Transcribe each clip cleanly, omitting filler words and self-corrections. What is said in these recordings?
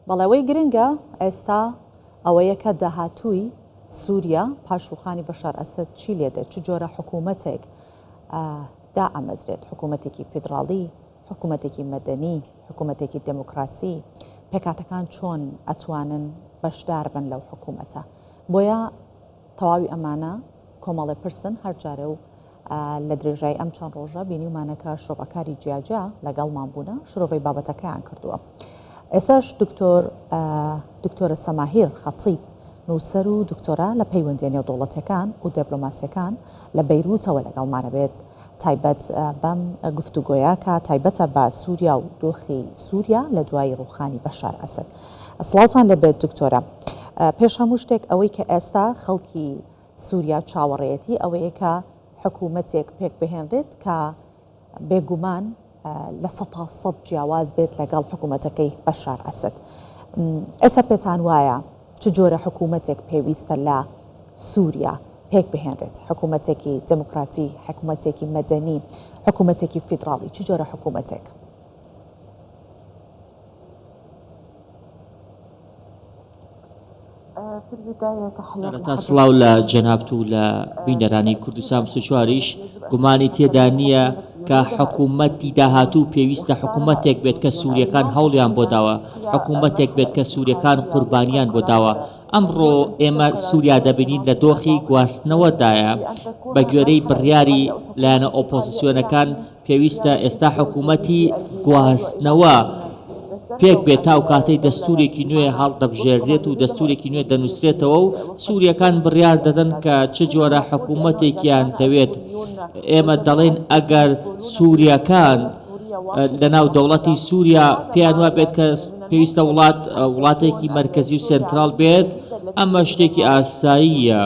بەڵێوەی گرنگە ئێستا ئەوەیە کە داهاتووی سووریا پاشوخانی بەشار ئەسەد چی لێدێت چ جۆرە حکوومەتێک دائەمەزرێت حکوومەتێکی فیدراڵی حکوومەتێکی مەدەنی حکوومەتێکی دموکراسی پێکاتەکان چۆن ئەتوانن بەشدار بن لەو حکوومەتە بۆیە تەواوی ئەمانە کۆمەڵێ پرسن هەر جارە و لە درێژای ئەم چەند ڕۆژە بینیمانەکە شۆڕەکاری جیاجا لەگەڵمان بوونە شرۆڤی بابەتەکەیان کردووە. ئێستاش دکتۆرە سەماهیر خەتیب نووسەر و دکتۆرە لە پەیوەندیە نێودەوڵەتیەکان و دیپلۆماسیەکان لە بەیروتەوە لەگەڵمانە بێت تایبەت بەم گفتوگۆیە کە تایبەتە بە سووریا و دۆخی سووریا لە دوای ڕووخانی بەشار ئەسەد. سڵاوتان لەبێت دکتۆرە. پێش هەموو شتێک ئەوەی کە ئێستا خەڵکی سووریا چاوەڕێتی ئەوەیە کە حکوومەتێک پێک بهێنرێت کە بێگومان لە 100% جیاواز بێت لەگەڵ حکوومەتەکەی بەشار ئەسەد. ئێستا پێتان وایە چ جۆرە حکوومەتێک پێویستە لە سووریا پێک بهێنرێت؟ حکوومەتێکی دموکراتی، حکوومەتێکی مەدەنی، حکوومەتێکی فیدراڵی، چ جۆرە حکوومەتێک؟ سەرەتا سڵاو لە جەنابەت و لە بینەرانی کوردستان سوچواریش گومانی تێدا نییە کە حکوومەتی داهاتوو پێویستە حکوومەتێک بێت کە سووریەکان هەوڵیان بۆ داوە، حکوومەتێک بێت کە سووریەکان قوربانیان بۆ داوە. ئەمڕۆ ئێمە سووریا دەبینین لە دۆخی گواستنەوەدایە بە گوێرەی بڕیاری لایەنە ئۆپۆزیسیۆنەکان پێویستە ئێستا حکوومەتی گواستنەوە پێک بێت تا و کاتەی دەستورێکی نوێ هەڵدەبژێردرێت و دەستورێکی نوێ دەنووسرێتەوە و سووریەکان بڕیار دەدەن کە چ جۆرە حکوومەتێکیان دەوێت. ئێمە دەڵێن ئەگەر سووریەکان لەناو دەوڵەتی سووریا پێیان وا بێت کە پێویستە وڵاتێکی مەرکەزی و سنترال بێت ئەمە شتێکی ئاساییە،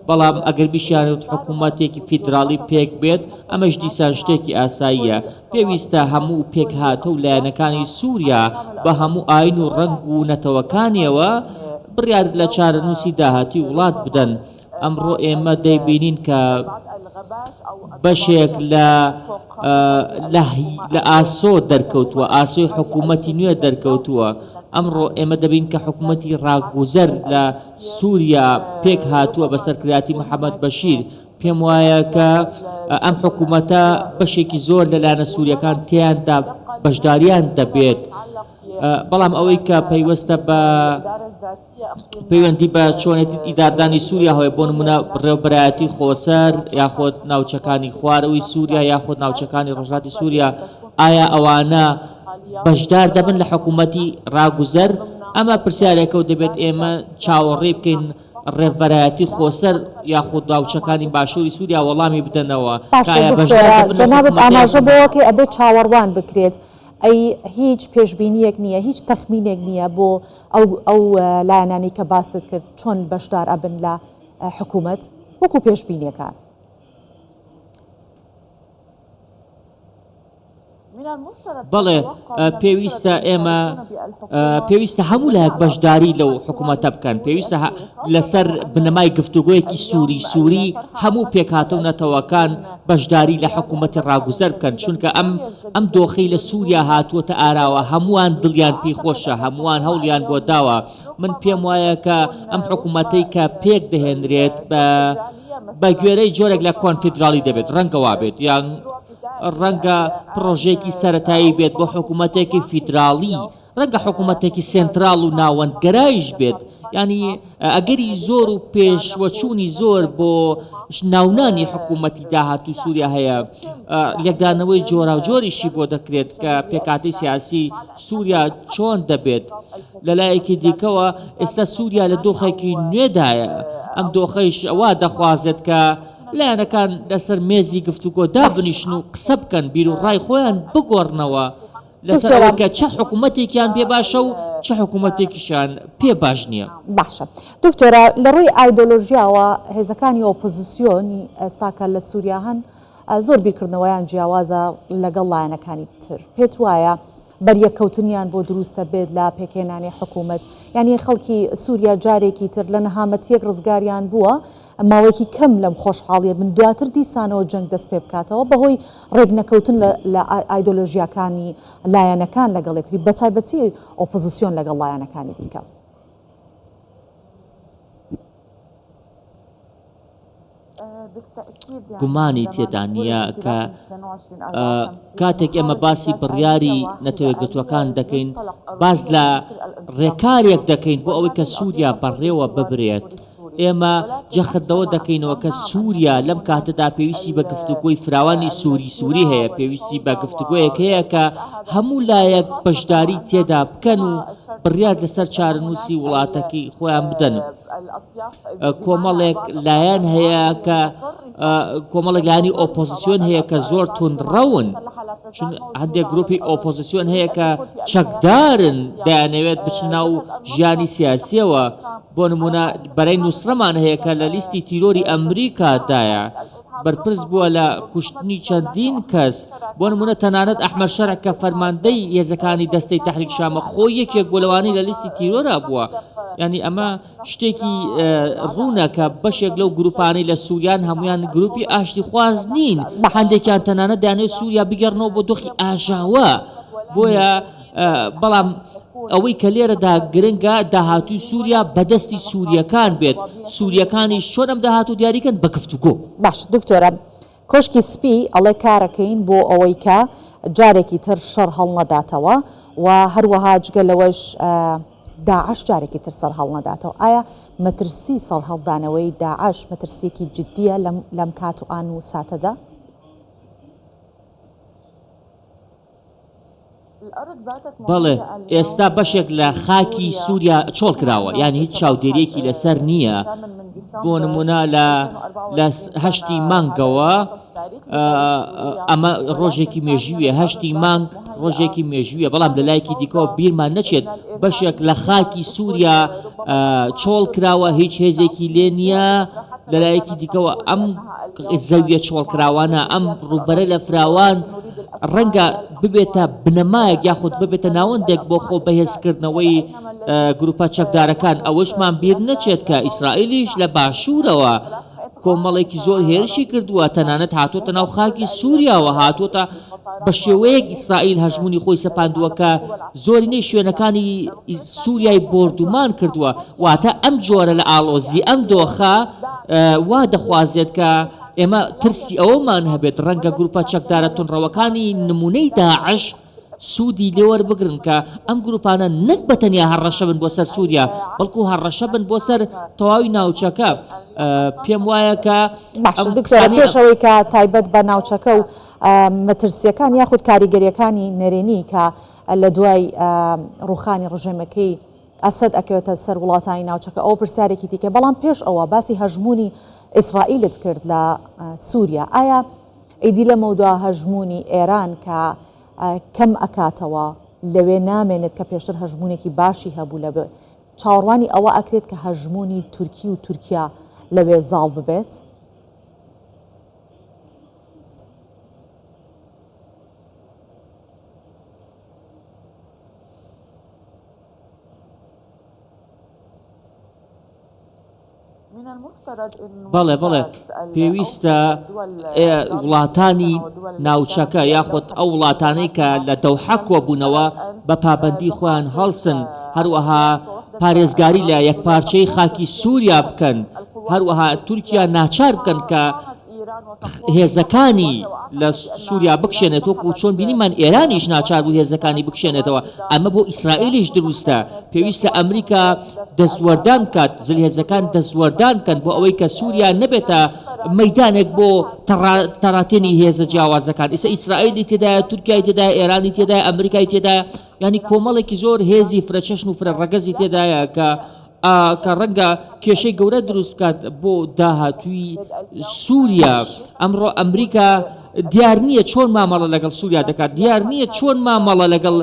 بەڵام ئەگەر بیشیانوت حکوومەتێکی فیدراڵی پێک بێت ئەمەش دیسان شتێکی ئاساییە. پێویستە هەموو پێک هاتە و لایەنەکانی سووریا بە هەموو ئاین و ڕنگ و نەتەوەکانیەوە بڕیار لە چارەنووسی داهاتی وڵات بدەن. ئەمڕۆ ئێمە دەیبینین کە بەشێک لە ئاسۆ دەرکەوتووە، ئاسۆی حکوومەتی نوێ دەرکەوتووە. ئەمڕۆ ئێمە دەبین کە حکوومەتی ڕاگوزەر لە سووریا پێک هاتووە بە سەرکرداتی محەممەد بەشیر. پێم وایە کە ئەم حکوومەتە بەشێکی زۆر لەلایەنە سووریەکان تیاندا بەشداریان دەبێت، بەڵام ئەوەی کە پەیوەستە بە پەیوەندی بە چۆنێتی ئیداردانی سووریا هەوەی بۆ نمونە ڕێوبەرایەتی خۆسەر یاخۆت ناوچەکانی خوارەوەی سووریا یاخۆت ناوچەکانی ڕۆژهەڵاتی سووریا ئایا ئەوانە بەشدار دەبن لە حکوومەتی ڕاگوزەر؟ ئەمە پرسیارێکە و دەبێت ئێمە چاوەڕێ بکەین ڕێبەرایەتی خۆسەر یاخود ناوچەکانی باشووری سووریا وەڵامی بدەنەوە. جەنابەت ئاماژە بۆەکەی ئەبێت چاوەڕوان بکرێت. ئەی هیچ پێشبینیەک نییە، هیچ تەخمینێک نییە بۆ ئەو لایەنانی کە باست کرد چۆن بەشدار ئەبن لە حکوومەت وەکو پێشبینیەکان؟ بەڵێ پێویستە هەموو لایەک بەشداری لەو حکوومەتە بکەن، پێویستە لەسەر بنەمای گفتوگۆیەکی سووری هەموو پێکهاتە و نەتەوەکان بەشداری لە حکوومەتی ڕاگوزەر بکەن، چونکە ئەم دۆخەی لە سووریا هاتووەتە ئاراوە، هەمووان دڵیان پێی خۆشە، هەمووان هەوڵیان بۆ داوە. من پێم وایە کە ئەم حکوومەتەی کە پێک دەهێنرێت بە گوێرەی جۆرێک لە کۆنفیدراڵی دەبێت، ڕەنگەوا بێت یان ڕەنگە پرۆژێکی سەرەتایی بێت بۆ حکوومەتێکی فیدراڵی، ڕەنگە حکوومەتێکی سنترال و ناوەندگەرایش بێت. ینی ئەگەری زۆر و پێشوەچوونی زۆر بۆ ناونانی حکوومەتی داهاتوو سووریا هەیە، لێکدانەوەی جۆرا و جۆریشی بۆ دەکرێت کە پێکاتی سیاسی سووریا چۆن دەبێت. لەلایەکی دیکەوە ئێستا سووریا لە دۆخێکی نوێدایە، ئەم دۆخەیش ئەوە دەخوازێت کە لایەنەکان لەسەر مێزی گفتوگۆ دابنیشن و قسە بکەن، بیر و ڕای خۆیان بگۆڕنەوە لەسەر ئەوەکە چه حکوومەتێکیان پێ باشە و چه حکوومەتێکیشان پێ باش نییە. باشە دکتۆرە، لە ڕووی ئایدۆلۆژیاوە هێزەکانی ئۆپۆزیسیۆنی ئێستاکە لە سووریا هەن زۆر بیرکردنەوەیان جیاوازە لەگەڵ لایەنەکانی تر. پێت وایە بەریەککەوتنیان بۆ دروستە بێت لە پێکێنانی حکوومەت یعنی خەڵکی سووریا جارێکی تر لە نەهامەتیەک ڕزگاریان بووە ماوەیەکی کەم لەم خۆشحاڵیە بن دواتر دیسانەوە جەنگ دەست پێ بکاتەوە بەهۆی ڕێک نەکەوتن لە ئایدۆلۆژیاکانی لایەنەکان لەگەڵێکتری بەتایبەتی ئۆپۆزیسیۆن لەگەڵ لایەنەکانی دیکە. گومانی تێدا نییە کە کاتێک ئێمە باسی بڕیاری نەتەوەیەکگرتووەکان دەکەین باز لە ڕێکارێک دەکەین بۆ ئەوەی کە سووریا بەڕێوە ببرێت ئێمە جەخردەوە دەکەینەوە کە سووریا لەم کاتەدا پێویستی بە گفتوگۆی فراوانی سووری هەیە پێویستی بە گفتوگۆیەک هەیە کە هەموو لایەک بەشداری تێدا بکەن و بڕیار لەسەر چارەنووسی وڵاتەکەی خۆیان بدەن. کۆمەڵێک لایەن هەیە کە کۆمەڵێک لایانی ئۆپۆزیسیۆن هەیە کە زۆر تونڕەون چون هەندێک گروپی ئۆپۆزیسیۆن هەیە کە چەکدارن دەیانەوێت بچنە ناو ژیانی سیاسیەوە بۆ نمونە بەرەی نووسڕەمان هەیە کە لە لیستی تیرۆری ئەمریکادایە بەرپرس بووە لە کوشتنی چەندین کەس بۆ نمونە تەنانەت ئەحمەد شەرع کە فەرماندەی هێزەکانی دەستەی تەحریک شامە خۆی یەکێک بۆ لەوانەی لە لیستی تیرۆرا بووە ینی ئەمە شتێکی ڕوونە کە بەشێک لەو گروپانەی لە سووریان هەمویان گروپی ئاشتی خواز نین هەندێکیان تەنانەت دەیانەوێت سووریا بگەڕنەوە بۆ دۆخی ئاژاوە بۆیە بەڵام ئەوەی کە لێرەدا گرنگە داهاتووی سووریا بەدەستی سووریەکان بێت سووریەکانیش چۆن ئەم داهاتوو دیاریکەن بە گفتوگۆ. باش دکتۆرە کۆشکی سپی ئەڵێ کارەکەین بۆ ئەوەی کە جارێکی تر شەڕ هەڵ نەداتەوە و هەروەها جگە لەوەش داعش جارێکی تر سەر هەڵ نەداتەوە ئایا مەترسی سەر هەڵدانەوەی داعش مەترسیەکی جددیە لەم کات و ئان و ساتەدا؟ بەڵێ ئێستا بەشێک لە خاکی سووریا چۆڵ کراوە یعنی هیچ چاودێریەکی لەسەر نییە بۆ نمونە لە هەشتی مانگەوە ئەمە ڕۆژێکی مێژوویە هەشتی مانگ ڕۆژێکی مێژوویە بەڵام لە لایەکی دیکەوە بیرمان نەچێت بەشێک لە خاکی سووریا چۆڵ کراوە هیچ هێزێکی لێ نییە لە لایەکی دیکەوە ئەم زەویە چۆڵکراوانە ئەم ڕوبەرە لە فراوان ڕەنگە ببێتە بنەمایەک یاخود ببێتە ناوەندێک بۆ خۆ بەهێزکردنەوەی گروپە چەکدارەکان ئەوەشمان بیر نەچێت کە ئیسرائیلیش لە باشوورەوە کۆمەڵێکی زۆر هێرشی کردووە تەنانەت هاتوۆتە ناو خاکی سووریاوە هاتوۆتە بە شێوەیەک ئیسرائیل هەژمونی خۆی سەپاندووەکە زۆرینەی شوێنەکانی سووریای بردومان کردووە واتە ئەم جۆرە لە ئاڵۆزی ئەم دۆخە وا دەخوازێت کە ئێمە ترسی ئەوەمان هەبێت ڕەنگە گروپە چەکدارە تونڕەوەکانی نمونەی داعش سوودی لێوەربگرن کە ئەم گروپانە نەک بەتەنیا هەڕەشە بن بۆ سەر سووریا بەڵکو هەڕەشە بن بۆ سەر تەواوی ناوچەکە پێم وایە کە پێشەوەی کە تایبەت بە ناوچەکە و مەترسیەکان یاخود کاریگەریەکانی نەرێنی کە لە دوای ڕوخانی ڕژێمەکەی ئەسەد ئەکەوێتە سەر وڵاتانی ناوچەکە ئەو پرسیارێکی دیکە بەڵام پێش ئەوە باسی هەژمونی ئیسرائیلت کرد لە سووریا ئایا ئیدی لە مەودا هەژمونی ئێران کە کەم ئەکاتەوە لەوێ نامێنێت کە پێشتر هەژمونێکی باشی هەبوو لە چاوەڕوانی ئەوە ئەکرێت کە هەژمونی تورکی و تورکیا لەوێ زاڵ ببێت؟ بەڵێ پێویستە وڵاتانی ناوچەکە یاخود ئەو وڵاتانەی کە لە دەوحە کۆبوونەوە بە پابەندی خۆیان هەڵسن هەروەها پارێزگاری لە یەکپارچەی خاکی سووریا بکەن هەروەها تورکیا ناچار بکەن کە هێزەکانی لە سووریا بکشێنێت وەکو چۆن بینیمان ئێرانیش ناچار بوو هێزەکانی بکشێنێتەوە ئەمە بۆ ئیسرائیلیش دروستە پێویستە ئەمریکا دەستوەردان کات زلهێزەکان دەستوەردان کەن بۆ ئەوەی کە سووریا نەبێتە مەیدانێک بۆ تەڕاتێنی هێزە جیاوازەکان ئێستا ئیسرائیلی تێدایە تورکیای تێدایە ئێرانی تێدایە ئەمریکای تێدایە ینی کۆمەڵێکی زۆر هێزی فرەچەشن و فرەڕەگەزی تێدایە کە ڕەنگە کێشەی گەورە دروست بکات بۆ داهاتووی سووریا ئەمڕۆ ئەمریکا دیار نییە چۆن مامەڵە لەگەڵ سووریا دەکات دیار نییە چۆن مامەڵە لەگەڵ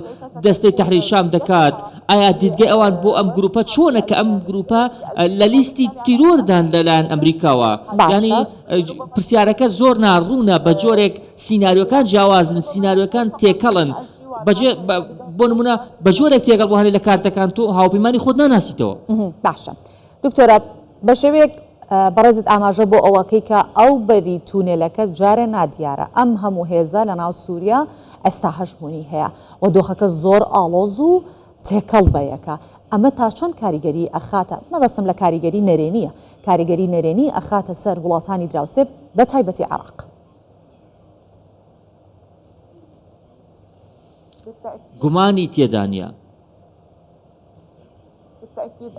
دەستەی تەحریری شام دەکات ئایا دیدگەی ئەوان بۆ ئەم گروپە چۆنە کە ئەم گروپە لە لیستی تیرۆردان لەلایەن ئەمریکاوە ینی پرسیارەکە زۆر ناڕوونە بە جۆرێک سیناریۆکان جیاوازن سیناریۆکان تێکەڵن بۆ نمونە بە جۆرێک تێگەڵ بۆ هەنێ لە کارتەکان تۆ هاوپەیمانی خۆت ناناسیتەوە. باشە دکتۆرە بە شێوەیەک بەڕێزت ئاماژە بۆ ئەوەکەی کە ئەو بەری تونێلەکە جارێ نادیارە ئەم هەموو هێزە لە ناو سووریا ئێستا هەژمونی هەیە و دۆخەکە زۆر ئاڵۆز و تێکەڵ بەیەکە. ئەمە تا چۆن کاریگەری ئەخاتە مەبەستم لە کاریگەری نەرێنیە کاریگەری نەرێنی ئەخاتە سەر وڵاتانی دراوسێ بە تایبەتی عێراق.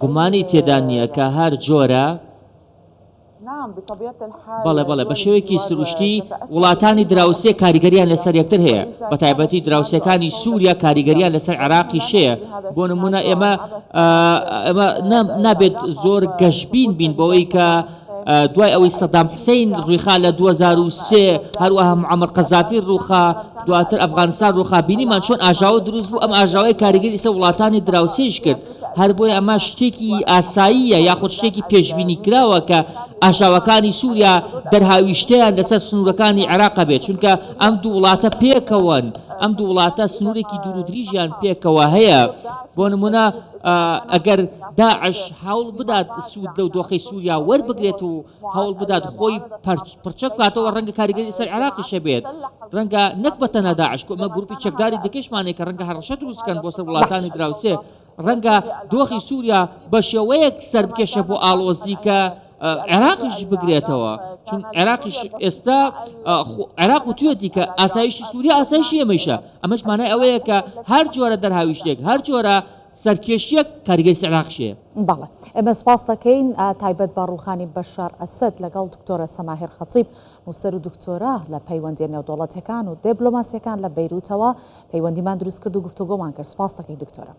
گومانی تێدا نییە کە هەر جۆرە بەڵێ بە شێوەیەکی سروشتی وڵاتانی دراوسێ کاریگەریان لەسەر یەکتر هەیە بە تایبەتی دراوسەکانی سووریا کاریگەریان لەسەر عێراقی شەیە. بۆ نمونە ئێمە نابێت زۆر گەشتبین بین بەوەی کە دوای ئەوەی سەدام حوسێین ڕوویخا لە 2003 هەروەها معەمەر قەزافی ڕووخا دواتر ئەفغانستان ڕووخا بینیمان چۆن ئاژاوە دروست بوو ئەم ئاژاوەی کاریگەری ئێستا وڵاتانی دراوسێش کرد. هەر بۆیە ئەمە شتێکی ئاساییە یاخود شتێکی پێشبینی کراوە کە ئاژاوەکانی سووریا دەرهاویشتیان لەسەر سنوورەکانی عێراقا بێت چونکە ئەم دوو وڵاتە پێکەوەن ئەم دوو وڵاتە سنوورێکی دوور و دریژیان پێکەوە هەیە. بۆ نمونە ئەگەر داعش هەوڵ بدات سوود لەو دۆخەی سووریا وەربگرێت و هەوڵ بدات خۆی پرچە بکاتەوە ڕەنگە کاریگەری سەر عێراقی شەبێت ڕەنگە نەک بەتەنە داعش ئەمە گروپی چەکداری دیکەشمانێک کە ڕەنگە هەڕەشە دروستکەن بۆ سەر وڵاتانی دراوسێ ڕەنگە دۆخی سووریا بە شێوەیەک سەر بکێشە بۆ ئاڵۆزی کە عێراقیش بگرێتەوە چون عێراقیش ئێستا عێراق وتوێتی کە ئاسایشی سووریا ئاسایشی ئێمەیشە ئەمەش مانای ئەوەیە کە هەر جۆرە دەرهاویشتێک هەر جۆرە سەرکێشیەک کاریگەری سەر عێراقیشەیە. بەڵێ ئێمە سپاس دەکەین تایبەت بە ڕووخانی بەشار ئەسەد لەگەڵ دکتۆرە سەماهیر خەتیب نووسەر و دکتۆرە لە پەیوەندی نێودەوڵەتیەکان و دیبلۆماسیەکان لە بەیروتەوە پەیوەندیمان دروست کرد و گفتوگۆمان کرد. سپاس دەکەین دکتۆرە.